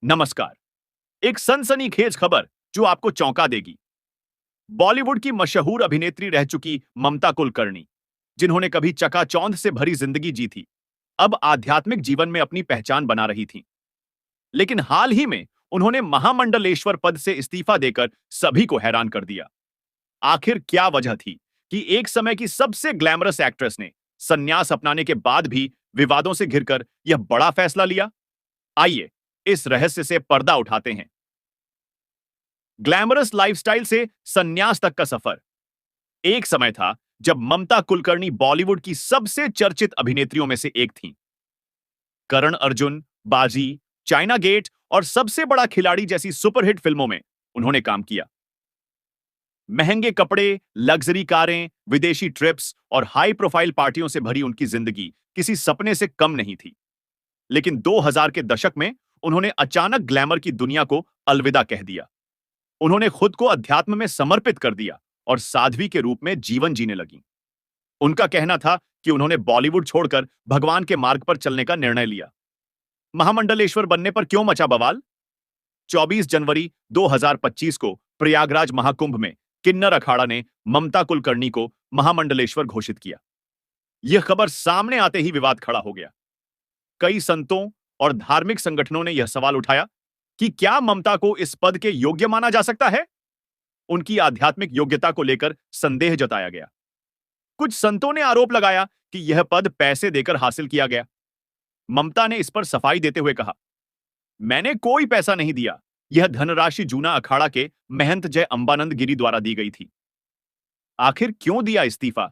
नमस्कार। एक सनसनीखेज खबर जो आपको चौंका देगी। बॉलीवुड की मशहूर अभिनेत्री रह चुकी ममता कुलकर्णी, जिन्होंने कभी चकाचौंध से भरी जिंदगी जी थी, अब आध्यात्मिक जीवन में अपनी पहचान बना रही थीं। लेकिन हाल ही में उन्होंने महामंडलेश्वर पद से इस्तीफा देकर सभी को हैरान कर दिया। आखिर क्या वजह थी कि एक समय की सबसे ग्लैमरस एक्ट्रेस ने संन्यास अपनाने के बाद भी विवादों से घिरकर यह बड़ा फैसला लिया? आइए इस रहस्य से पर्दा उठाते हैं। ग्लैमरस लाइफस्टाइल से संन्यास तक का सफर। एक समय था जब ममता कुलकर्णी बॉलीवुड की सबसे चर्चित अभिनेत्रियों में से एक थीं। करण अर्जुन, बाजी, चाइना गेट और सबसे बड़ा खिलाड़ी जैसी सुपरहिट फिल्मों में उन्होंने काम किया। महंगे कपड़े, लग्जरी कारें, विदेशी ट्रिप्स और हाई प्रोफाइल पार्टियों से भरी उनकी जिंदगी किसी सपने से कम नहीं थी। लेकिन 2000 के दशक में उन्होंने अचानक ग्लैमर की दुनिया को अलविदा कह दिया। उन्होंने खुद को अध्यात्म में समर्पित कर दिया और साध्वी के रूप में जीवन जीने लगी। उनका कहना था कि उन्होंने बॉलीवुड छोड़कर भगवान के मार्ग पर चलने का निर्णय लिया। महामंडलेश्वर बनने पर क्यों मचा बवाल? 24 जनवरी 2025 को प्रयागराज महाकुंभ में किन्नर अखाड़ा ने ममता कुलकर्णी को महामंडलेश्वर घोषित किया। यह खबर सामने आते ही विवाद खड़ा हो गया। कई संतों और धार्मिक संगठनों ने यह सवाल उठाया कि क्या ममता को इस पद के योग्य माना जा सकता है? उनकी आध्यात्मिक योग्यता को लेकर संदेह जताया गया। कुछ संतों ने आरोप लगाया कि यह पद पैसे देकर हासिल किया गया। ममता ने इस पर सफाई देते हुए कहा, मैंने कोई पैसा नहीं दिया। यह धनराशि जूना अखाड़ा के महंत जय अंबानंद गिरी द्वारा दी गई थी। आखिर क्यों दिया इस्तीफा?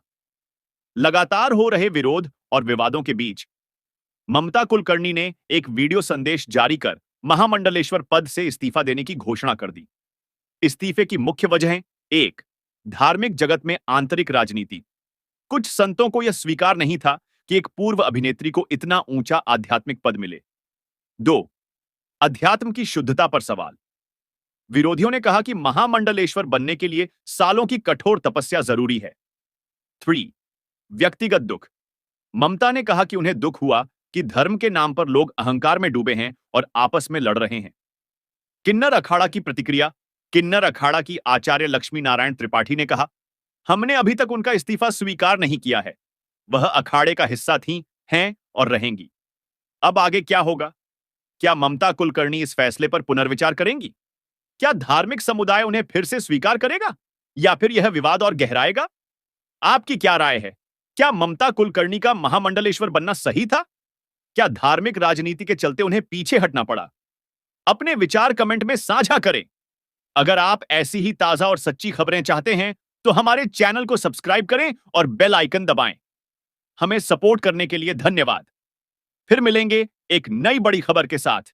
लगातार हो रहे विरोध और विवादों के बीच ममता कुलकर्णी ने एक वीडियो संदेश जारी कर महामंडलेश्वर पद से इस्तीफा देने की घोषणा कर दी। इस्तीफे की मुख्य वजहें: 1. धार्मिक जगत में आंतरिक राजनीति। कुछ संतों को यह स्वीकार नहीं था कि एक पूर्व अभिनेत्री को इतना ऊंचा आध्यात्मिक पद मिले। 2. अध्यात्म की शुद्धता पर सवाल। विरोधियों ने कहा कि महामंडलेश्वर बनने के लिए सालों की कठोर तपस्या जरूरी है। 3. व्यक्तिगत दुख। ममता ने कहा कि उन्हें दुख हुआ कि धर्म के नाम पर लोग अहंकार में डूबे हैं और आपस में लड़ रहे हैं। किन्नर अखाड़ा की प्रतिक्रिया। किन्नर अखाड़ा की आचार्य लक्ष्मी नारायण त्रिपाठी ने कहा, हमने अभी तक उनका इस्तीफा स्वीकार नहीं किया है। वह अखाड़े का हिस्सा थी, हैं और रहेंगी। अब आगे क्या होगा? क्या ममता कुलकर्णी इस फैसले पर पुनर्विचार करेंगी? क्या धार्मिक समुदाय उन्हें फिर से स्वीकार करेगा या फिर यह विवाद और गहराएगा? आपकी क्या राय है? क्या ममता कुलकर्णी का महामंडलेश्वर बनना सही था? क्या धार्मिक राजनीति के चलते उन्हें पीछे हटना पड़ा? अपने विचार कमेंट में साझा करें। अगर आप ऐसी ही ताजा और सच्ची खबरें चाहते हैं तो हमारे चैनल को सब्सक्राइब करें और बेल आइकन दबाएं। हमें सपोर्ट करने के लिए धन्यवाद। फिर मिलेंगे एक नई बड़ी खबर के साथ।